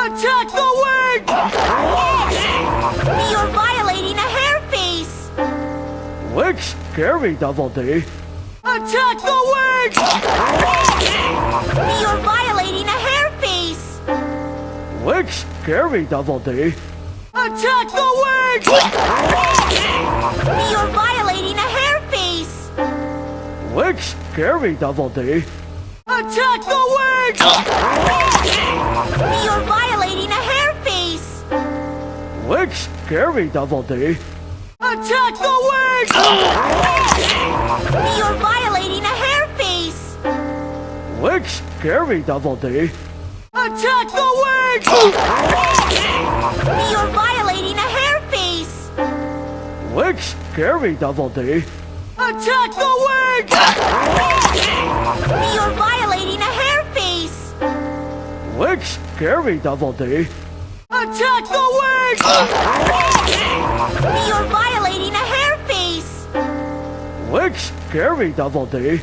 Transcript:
Attack the wing! You're violating a hair face! Wing's scary, Double D. Attack the wing! You're violating a hair face! Wing's scary, Double D. Attack the wing! You're violating a hair face! Wing's scary, Double D. Attack the wing! You're violating a hair face! Wing's scary, Double D. Attack the wing! You're violating a hair face! Wing's scary, Double D. Attack the wing! You're violating a hair face! Wing's scary, Double D. Attack the wing! You're violating a hair face! Wing's scary, Double D. Attack the wing! You're violating a hair face! Wing's scary, Double D.